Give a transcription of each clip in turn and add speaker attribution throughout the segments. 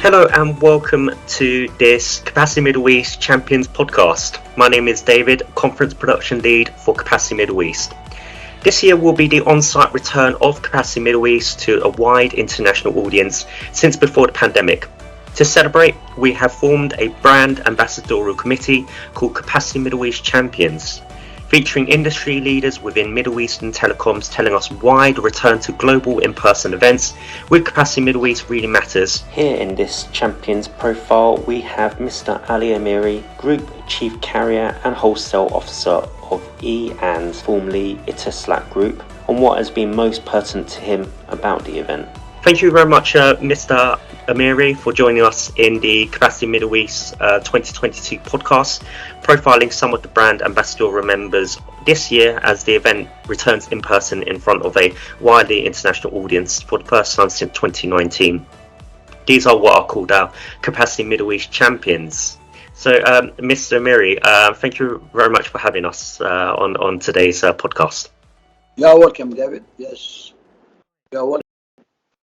Speaker 1: Hello and welcome to this Capacity Middle East Champions podcast. My name is David, Conference Production Lead for Capacity Middle East. This year will be the on-site return of Capacity Middle East to a wide international audience since before the pandemic. To celebrate, we have formed a brand ambassadorial committee called Capacity Middle East Champions, featuring industry leaders within Middle Eastern telecoms telling us why the return to global in-person events with Capacity Middle East really matters. Here in this Champions profile, we have Mr. Ali Amiri, Group Chief Carrier and Wholesale Officer of and formerly Etisalat Group, on what has been most pertinent to him about the event. Thank you very much, Mr. Amiri, for joining us in the Capacity Middle East 2022 podcast, profiling some of the brand ambassadorial members this year as the event returns in person in front of a widely international audience for the first time since 2019. These are what are called our Capacity Middle East Champions. So, Mr. Amiri, thank you very much for having us on today's podcast.
Speaker 2: You're welcome, David. Yes, you're welcome.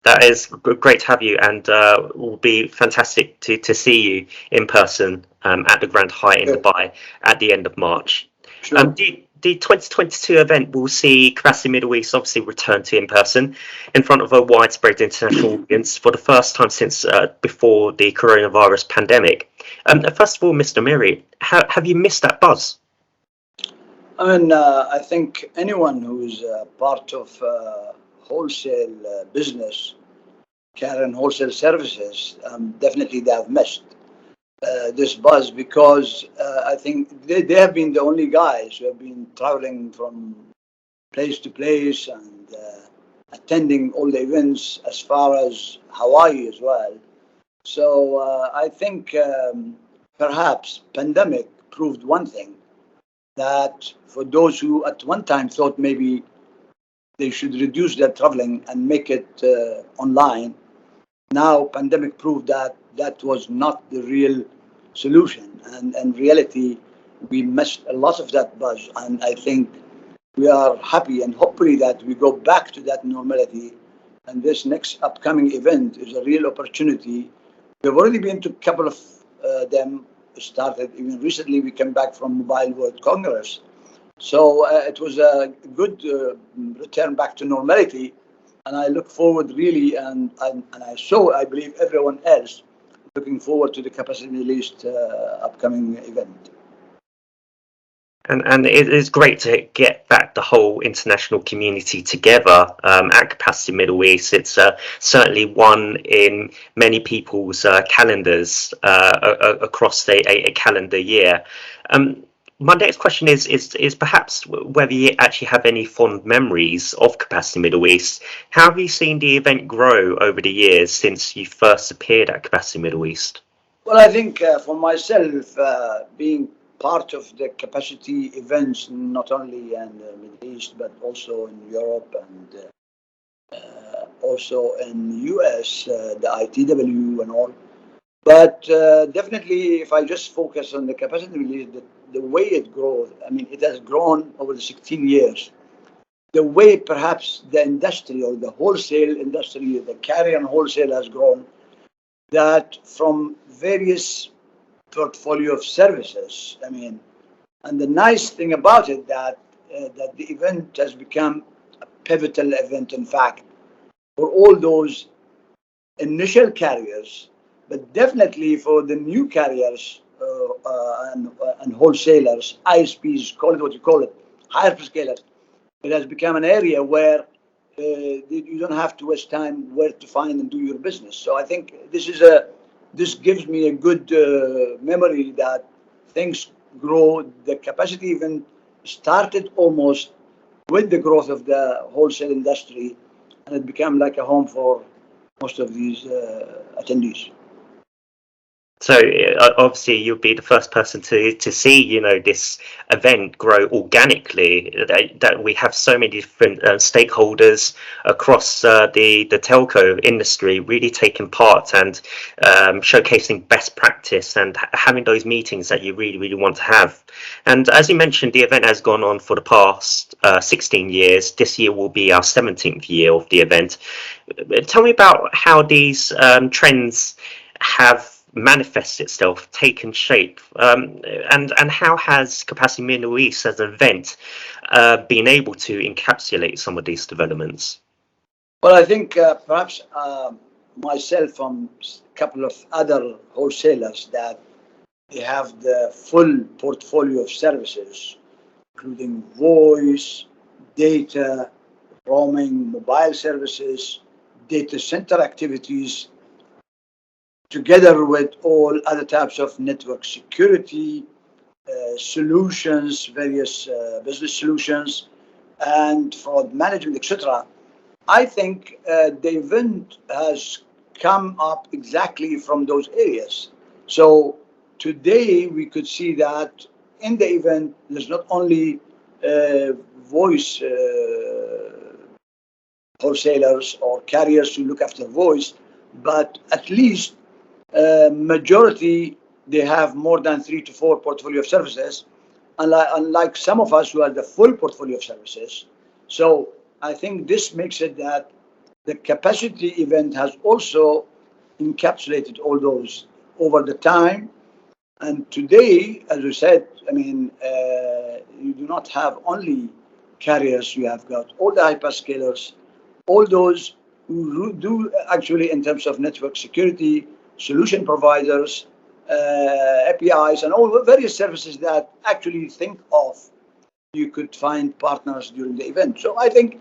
Speaker 1: That is great to have you, and will be fantastic to see you in person at the Grand Hyatt in Dubai at the end of March.
Speaker 2: Sure.
Speaker 1: The 2022 event will see Capacity Middle East obviously return to in person in front of a widespread international audience for the first time since before the coronavirus pandemic. First of all, Mr. Amiri, have you missed that buzz?
Speaker 2: I think anyone who's part of wholesale business, carrier and wholesale services, definitely they have missed this buzz, because I think they have been the only guys who have been traveling from place to place and attending all the events as far as Hawaii as well. So I think perhaps pandemic proved one thing, that for those who at one time thought maybe they should reduce their traveling and make it online, now pandemic proved that that was not the real solution, and in reality we missed a lot of that buzz, and I think we are happy and hopefully that we go back to that normality, and this next upcoming event is a real opportunity. We've already been to a couple of them, started even recently. We came back from Mobile World Congress, so it was a good return back to normality, and I look forward really, and I believe everyone else looking forward to the Capacity Middle East upcoming event.
Speaker 1: And it is great to get back the whole international community together at Capacity Middle East. It's certainly one in many people's calendars across a calendar year. My next question is perhaps whether you actually have any fond memories of Capacity Middle East. How have you seen the event grow over the years since you first appeared at Capacity Middle East?
Speaker 2: Well, I think for myself, being part of the capacity events, not only in the Middle East, but also in Europe and also in US, the ITW and all. But definitely, if I just focus on the capacity release, the way it grows, I mean, it has grown over the 16 years. The way perhaps the industry or the wholesale industry, the carrier and wholesale has grown, that from various portfolio of services, I mean, and the nice thing about it that the event has become a pivotal event, in fact, for all those initial carriers, but definitely for the new carriers and wholesalers, ISPs, call it what you call it, hyperscalers. It has become an area where you don't have to waste time where to find and do your business. So I think this gives me a good memory that things grow. The capacity event started almost with the growth of the wholesale industry, and it became like a home for most of these attendees.
Speaker 1: So obviously you'll be the first person to see, this event grow organically, that we have so many different stakeholders across the telco industry really taking part and showcasing best practice and having those meetings that you really, really want to have. And as you mentioned, the event has gone on for the past 16 years. This year will be our 17th year of the event. Tell me about how these trends have manifested itself, taken shape, and how has Capacity Middle East as an event been able to encapsulate some of these developments?
Speaker 2: Well, I think perhaps myself and a couple of other wholesalers that they have the full portfolio of services, including voice, data, roaming, mobile services, data center activities, together with all other types of network security solutions, various business solutions, and fraud management, etc. I think the event has come up exactly from those areas. So today we could see that in the event there's not only voice wholesalers or carriers who look after voice, but at least majority they have more than 3 to 4 portfolio of services, unlike some of us who have the full portfolio of services. So I think this makes it that the capacity event has also encapsulated all those over the time. And today, as we said, I mean, you do not have only carriers, you have got all the hyperscalers, all those who do actually in terms of network security, solution providers, APIs, and all the various services that actually think of you could find partners during the event. So I think,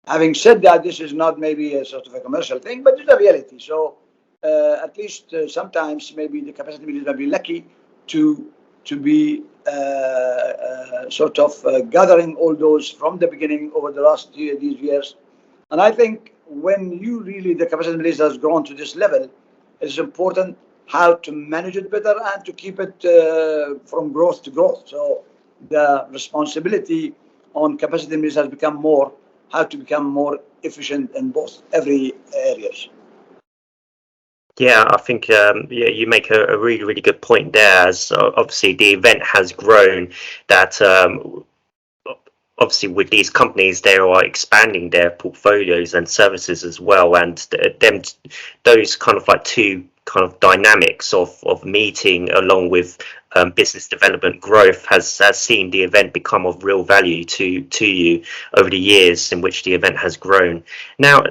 Speaker 2: having said that, this is not maybe a sort of a commercial thing, but it's a reality. So at least sometimes maybe the capacity builders will be lucky to be sort of gathering all those from the beginning over the last these years. And I think when you really the capacity builders has grown to this level, it's important how to manage it better and to keep it from growth to growth. So the responsibility on capacity builders has become more how to become more efficient in both every areas.
Speaker 1: Yeah, I think yeah, you make a really, really good point there. As obviously the event has grown, that obviously with these companies they are expanding their portfolios and services as well, and them those kind of like two kind of dynamics of meeting along with business development growth has seen the event become of real value to you over the years in which the event has grown. Now,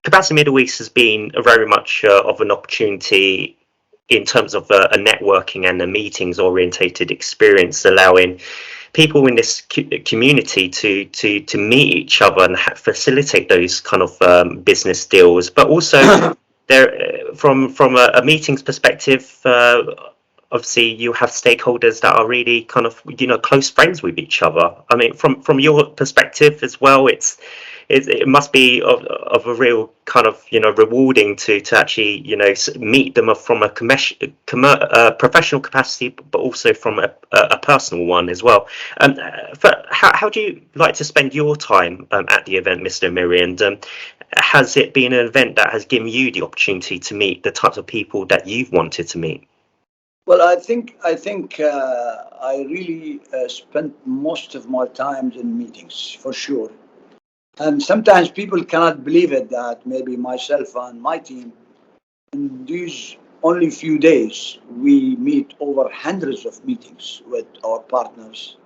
Speaker 1: Capacity Middle East has been very much of an opportunity in terms of a networking and a meetings orientated experience, allowing people in this community to meet each other and facilitate those kind of business deals. But also, there from a meetings perspective, obviously you have stakeholders that are really kind of close friends with each other. I mean, from your perspective as well, it must be of a real kind of rewarding to actually meet them from a professional capacity, but also from a personal one as well. How do you like to spend your time at the event, Mr. Amiri? And has it been an event that has given you the opportunity to meet the types of people that you've wanted to meet?
Speaker 2: Well, I think I really spent most of my time in meetings for sure. And sometimes people cannot believe it that maybe myself and my team in these only few days we meet over hundreds of meetings with our partners.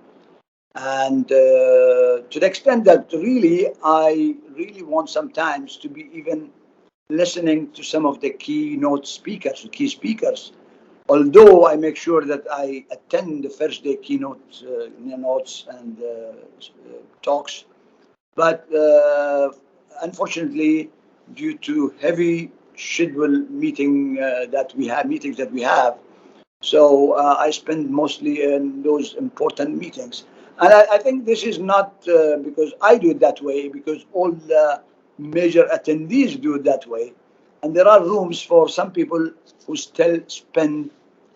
Speaker 2: And to the extent that really I really want sometimes to be even listening to some of the keynote speakers, the key speakers. Although I make sure that I attend the first day keynote notes and talks, but unfortunately, due to heavy schedule meetings that we have, so I spend mostly in those important meetings. And I think this is not because I do it that way, because all the major attendees do it that way. And there are rooms for some people who still spend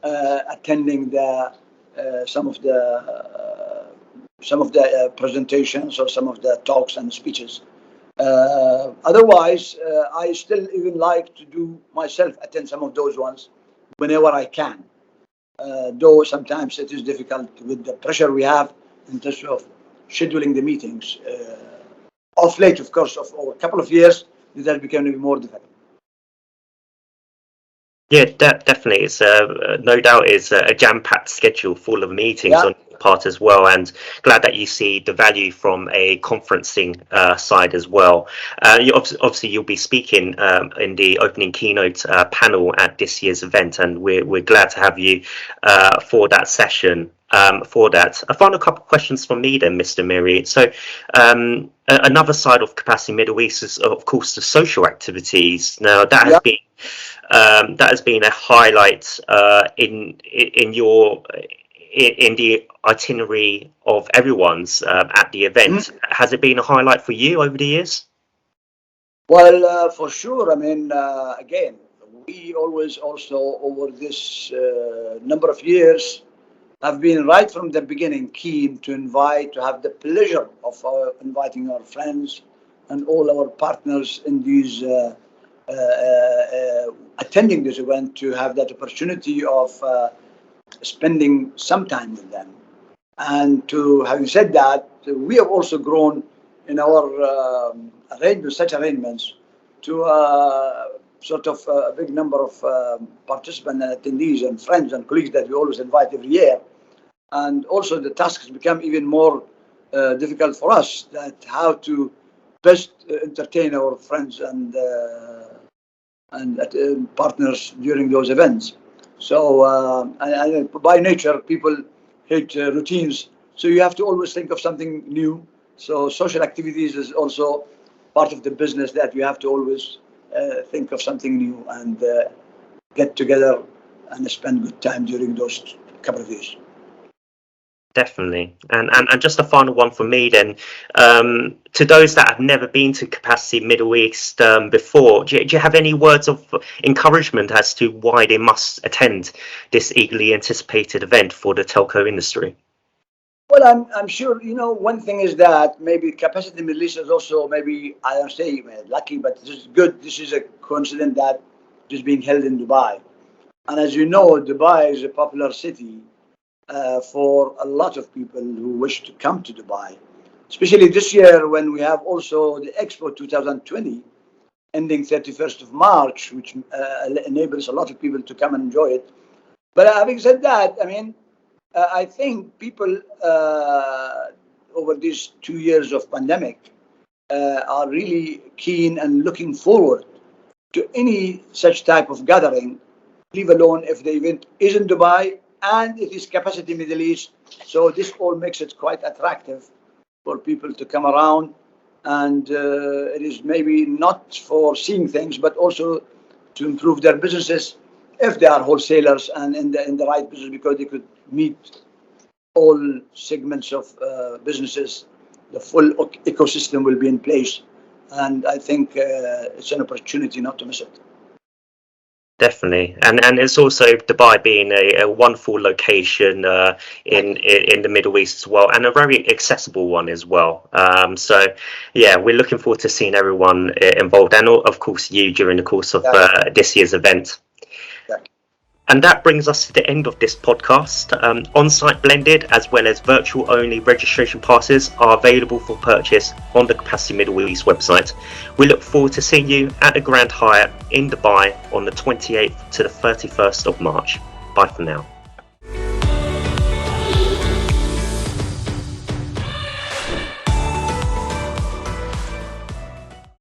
Speaker 2: attending the some of the presentations or some of the talks and speeches. Otherwise, I still even like to do myself attend some of those ones whenever I can. Though sometimes it is difficult with the pressure we have in terms of scheduling the meetings. Of late, of course, of over a couple of years, this has become even more difficult.
Speaker 1: Yeah, definitely. It's no doubt it's a jam-packed schedule full of meetings
Speaker 2: Yeah,
Speaker 1: on your part as well, and glad that you see the value from a conferencing side as well. Obviously, you'll be speaking in the opening keynote panel at this year's event, and we're glad to have you for that session. For that, a final couple of questions from me then, Mr. Amiri. So, another side of Capacity Middle East is, of course, the social activities. Now,
Speaker 2: yeah.
Speaker 1: that has been a highlight in your in the itinerary of everyone's at the
Speaker 2: Mhm.
Speaker 1: event. Has it been a highlight for you over the years?
Speaker 2: Well, for sure. I mean, again, we always also over this number of years have been right from the beginning keen to invite, to have the pleasure of inviting our friends and all our partners in these attending this event to have that opportunity of spending some time with them. And to having said that, we have also grown in our arrangements, such arrangements, to sort of a big number of participants and attendees and friends and colleagues that we always invite every year. And also the task has become even more difficult for us, that how to best entertain our friends and partners during those events. So and by nature, people hate routines. So you have to always think of something new. So social activities is also part of the business, that you have to always think of something new and get together and spend good time during those couple of days.
Speaker 1: Definitely. And just a final one for me then. To those that have never been to Capacity Middle East before, do you have any words of encouragement as to why they must attend this eagerly anticipated event for the telco industry?
Speaker 2: Well, I'm sure, one thing is that maybe capacity Middle East is also, maybe I don't say lucky, but this is good. This is a coincidence that it is being held in Dubai. And as you know, Dubai is a popular city for a lot of people who wish to come to Dubai, especially this year when we have also the Expo 2020 ending 31st of March, which enables a lot of people to come and enjoy it. But having said that, I mean, I think people over these 2 years of pandemic are really keen and looking forward to any such type of gathering, leave alone if the event is in Dubai and it is capacity Middle East. So this all makes it quite attractive for people to come around, and it is maybe not for seeing things, but also to improve their businesses if they are wholesalers and in the right business, because they could meet all segments of businesses. The full ecosystem will be in place, and I think it's an opportunity not to miss it.
Speaker 1: Definitely, and it's also Dubai being a wonderful location in the Middle East as well, and a very accessible one as well. So, yeah, we're looking forward to seeing everyone involved, and of course you during the course of
Speaker 2: Yeah,
Speaker 1: this year's event.
Speaker 2: yeah.
Speaker 1: And that brings us to the end of this podcast. On-site blended as well as virtual only registration passes are available for purchase on the Capacity Middle East website. We look forward to seeing you at the Grand Hyatt in Dubai on the 28th to the 31st of March. Bye for now.